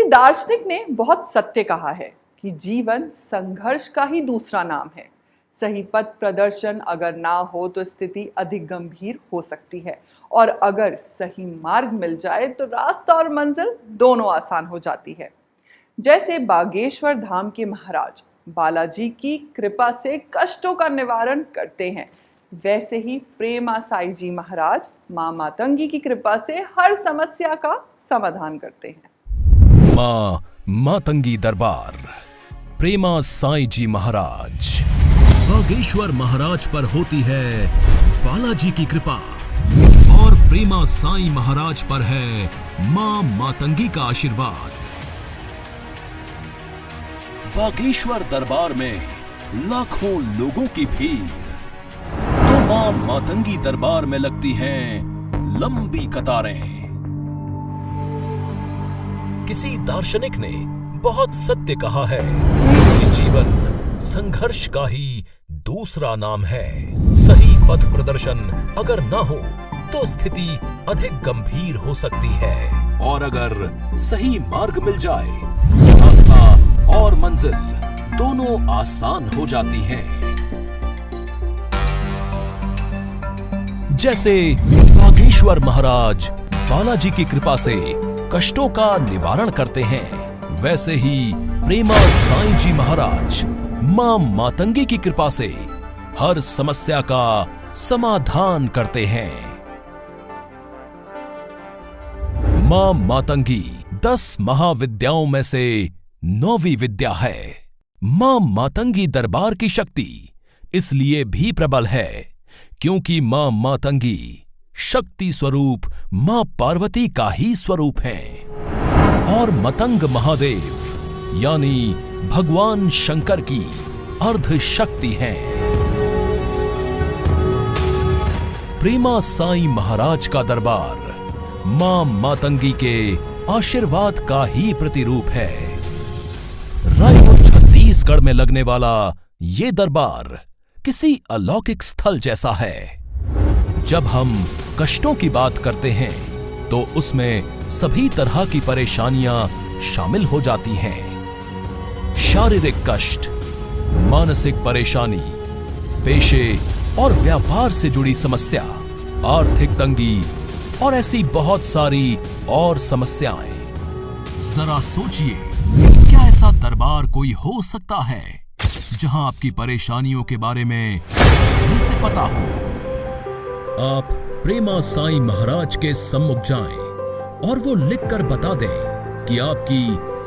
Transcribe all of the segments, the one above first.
दार्शनिक ने बहुत सत्य कहा है कि जीवन संघर्ष का ही दूसरा नाम है। सही पथ प्रदर्शन अगर ना हो तो स्थिति अधिक गंभीर हो सकती है, और अगर सही मार्ग मिल जाए तो रास्ता और मंजिल दोनों आसान हो जाती है। जैसे बागेश्वर धाम के महाराज बालाजी की कृपा से कष्टों का निवारण करते हैं, वैसे ही प्रेमा साई जी महाराज मां मातंगी की कृपा से हर समस्या का समाधान करते हैं। मां मातंगी दरबार, प्रेमा साई जी महाराज। बागेश्वर महाराज पर होती है बालाजी की कृपा और प्रेमा साई महाराज पर है मां मातंगी का आशीर्वाद। बागेश्वर दरबार में लाखों लोगों की भीड़, तो मां मातंगी दरबार में लगती हैं लंबी कतारें। किसी दार्शनिक ने बहुत सत्य कहा है कि जीवन संघर्ष का ही दूसरा नाम है। सही पथ प्रदर्शन अगर ना हो तो स्थिति अधिक गंभीर हो सकती है, और अगर सही मार्ग मिल जाए रास्ता और मंजिल दोनों आसान हो जाती हैं। जैसे बागेश्वर महाराज बालाजी की कृपा से कष्टों का निवारण करते हैं, वैसे ही प्रेमा साई जी महाराज मां मातंगी की कृपा से हर समस्या का समाधान करते हैं। मां मातंगी 10 महाविद्याओं में से 9वीं विद्या है। मां मातंगी दरबार की शक्ति इसलिए भी प्रबल है क्योंकि मां मातंगी शक्ति स्वरूप मां पार्वती का ही स्वरूप है, और मतंग महादेव यानी भगवान शंकर की अर्ध शक्ति है। प्रेमा साई महाराज का दरबार मां मातंगी के आशीर्वाद का ही प्रतिरूप है। रायपुर छत्तीसगढ़ में लगने वाला ये दरबार किसी अलौकिक स्थल जैसा है। जब हम कष्टों की बात करते हैं तो उसमें सभी तरह की परेशानियां शामिल हो जाती हैं। शारीरिक कष्ट, मानसिक परेशानी, पेशे और व्यापार से जुड़ी समस्या, आर्थिक तंगी और ऐसी बहुत सारी और समस्याएं। जरा सोचिए, क्या ऐसा दरबार कोई हो सकता है जहां आपकी परेशानियों के बारे में पहले से पता हो? आप प्रेमा साई महाराज के सम्मुख जाएं और वो लिखकर बता दें कि आपकी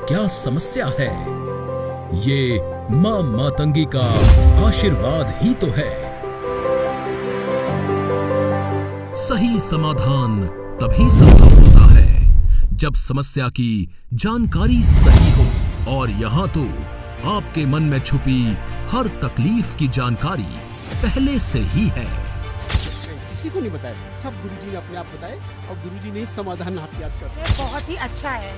क्या समस्या है। ये मां मातंगी का आशीर्वाद ही तो है। सही समाधान तभी संभव होता है जब समस्या की जानकारी सही हो, और यहाँ तो आपके मन में छुपी हर तकलीफ की जानकारी पहले से ही है। किसी को नहीं बताया, सब गुरुजी ने अपने आप बताए, और गुरुजी ने समाधान आप याद करते हैं। बहुत ही अच्छा है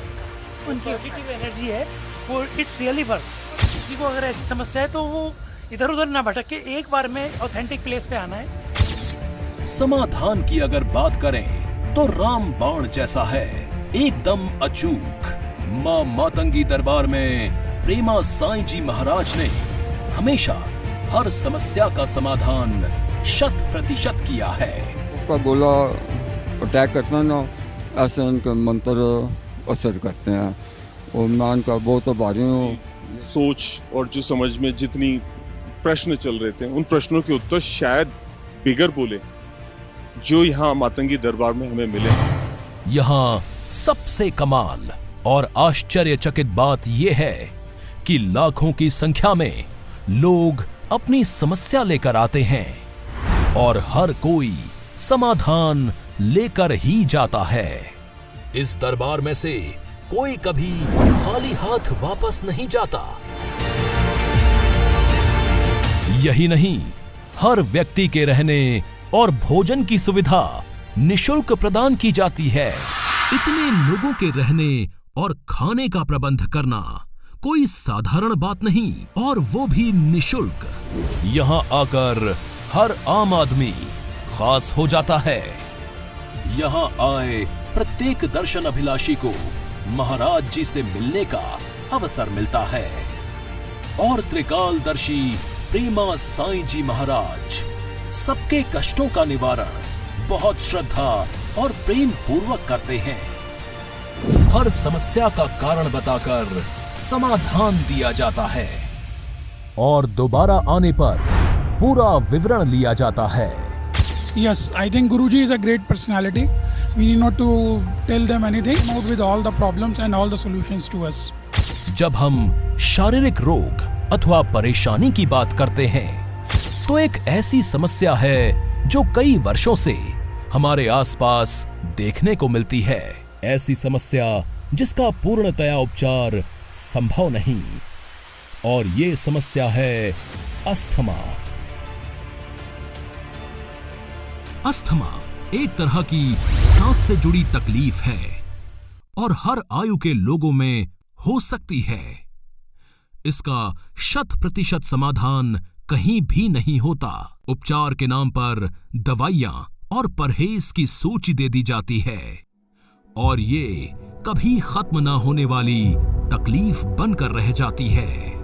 उनकी पॉजिटिव एनर्जी है, वो इट रियली वर्क्स। किसी को अगर ऐसी समस्या है तो वो इधर उधर ना भटक के एक बार में ऑथेंटिक प्लेस पे आना है। समाधान की अगर बात करें तो रामबाण जैसा है, एकदम अचूक। मां मातंगी दरबार में प्रेमा साई जी महाराज ने हमेशा हर समस्या का समाधान 100% किया है। उसका गोला अटैक करता है ना, ऐसे उनके मंत्र असर करते हैं, और मैं उनका बहुत आभारी हूँ। सोच और जो समझ में जितनी प्रश्न चल रहे थे, उन प्रश्नों के उत्तर शायद बिगर बोले जो यहाँ मातंगी दरबार में हमें मिले। यहाँ सबसे कमाल और आश्चर्यचकित बात यह है कि लाखों की संख्या में लोग अपनी समस्या लेकर आते हैं और हर कोई समाधान लेकर ही जाता है। इस दरबार में से कोई कभी खाली हाथ वापस नहीं जाता। यही नहीं, हर व्यक्ति के रहने और भोजन की सुविधा निशुल्क प्रदान की जाती है। इतने लोगों के रहने और खाने का प्रबंध करना कोई साधारण बात नहीं, और वो भी निशुल्क। यहाँ आकर हर आम आदमी खास हो जाता है। यहाँ आए प्रत्येक दर्शन अभिलाषी को महाराज जी से मिलने का अवसर मिलता है और त्रिकालदर्शी प्रेमा साईं जी महाराज सबके कष्टों का निवारण बहुत श्रद्धा और प्रेम पूर्वक करते हैं। हर समस्या का कारण बताकर समाधान दिया जाता है और दोबारा आने पर पूरा विवरण लिया जाता है। Yes, I think Guruji is a great personality. We need not to tell them anything. Come out with all the problems and all the solutions to us. जब हम शारीरिक रोग अथवा परेशानी की बात करते हैं तो एक ऐसी समस्या है जो कई वर्षों से हमारे आसपास देखने को मिलती है। ऐसी समस्या जिसका पूर्णतया उपचार संभव नहीं, और ये समस्या है अस्थमा। अस्थमा एक तरह की सांस से जुड़ी तकलीफ है और हर आयु के लोगों में हो सकती है। इसका 100% समाधान कहीं भी नहीं होता। उपचार के नाम पर दवाइयां और परहेज की सूची दे दी जाती है और ये कभी खत्म ना होने वाली तकलीफ बनकर रह जाती है।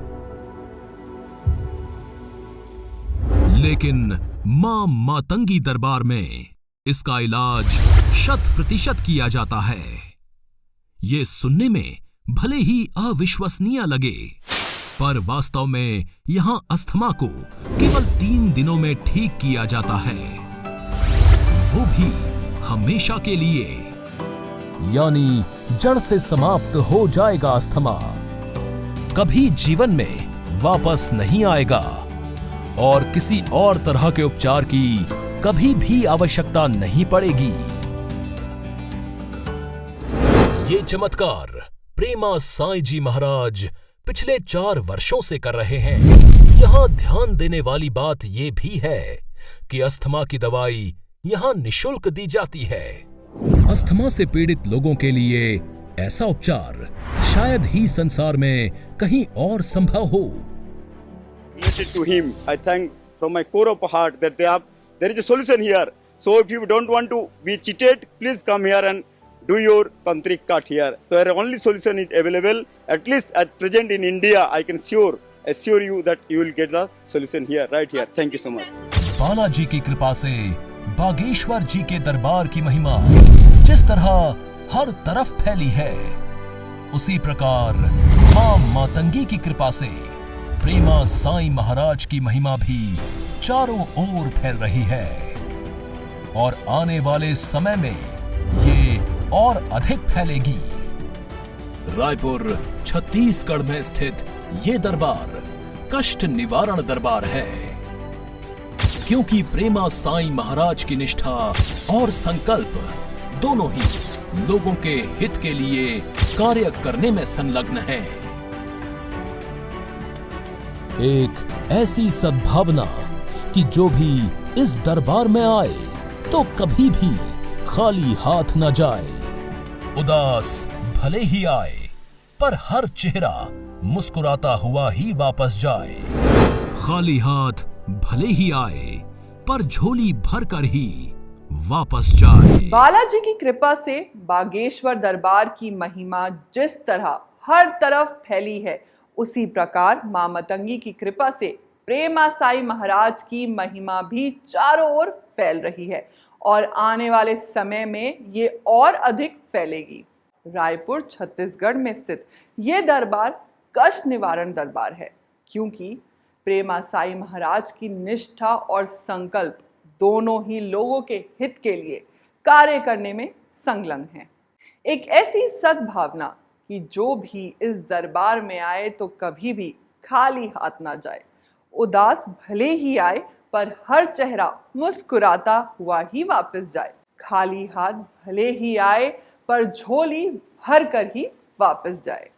लेकिन मां मातंगी दरबार में इसका इलाज 100% किया जाता है। ये सुनने में भले ही अविश्वसनीय लगे, पर वास्तव में यहां अस्थमा को केवल 3 दिनों में ठीक किया जाता है, वो भी हमेशा के लिए। यानी जड़ से समाप्त हो जाएगा अस्थमा, कभी जीवन में वापस नहीं आएगा और किसी और तरह के उपचार की कभी भी आवश्यकता नहीं पड़ेगी। ये चमत्कार प्रेमा साईं जी महाराज पिछले 4 वर्षों से कर रहे हैं। यहाँ ध्यान देने वाली बात ये भी है कि अस्थमा की दवाई यहाँ निशुल्क दी जाती है। अस्थमा से पीड़ित लोगों के लिए ऐसा उपचार शायद ही संसार में कहीं और संभव हो। Related to him, I thank from my core of heart that there is a solution here. So if you don't want to be cheated, please come here and do your tantric cut here. So the only solution is available, at least at present in India. I can assure you that you will get the solution here, right here. Thank you so much. Balaji की कृपा से बागेश्वर जी के दरबार की महिमा जिस तरह हर तरफ फैली है, उसी प्रकार मां मातंगी की कृपा से प्रेमा साईं महाराज की महिमा भी चारों ओर फैल रही है और आने वाले समय में ये और अधिक फैलेगी। रायपुर छत्तीसगढ़ में स्थित ये दरबार कष्ट निवारण दरबार है, क्योंकि प्रेमा साईं महाराज की निष्ठा और संकल्प दोनों ही लोगों के हित के लिए कार्य करने में संलग्न है। एक ऐसी सद्भावना कि जो भी इस दरबार में आए तो कभी भी खाली हाथ न जाए। उदास भले ही आए, पर हर चेहरा मुस्कुराता हुआ ही वापस जाए। खाली हाथ भले ही आए, पर झोली भरकर ही वापस जाए। बालाजी की कृपा से बागेश्वर दरबार की महिमा जिस तरह हर तरफ फैली है, उसी प्रकार मां मातंगी की कृपा से प्रेमा साईं महाराज की महिमा भी चारों ओर फैल रही है और आने वाले समय में ये और अधिक फैलेगी। रायपुर छत्तीसगढ़ में स्थित ये दरबार कष्ट निवारण दरबार है, क्योंकि प्रेमा साईं महाराज की निष्ठा और संकल्प दोनों ही लोगों के हित के लिए कार्य करने में संलग्न है। एक ऐसी सद्भावना कि जो भी इस दरबार में आए तो कभी भी खाली हाथ ना जाए। उदास भले ही आए, पर हर चेहरा मुस्कुराता हुआ ही वापस जाए। खाली हाथ भले ही आए, पर झोली भर कर ही वापस जाए।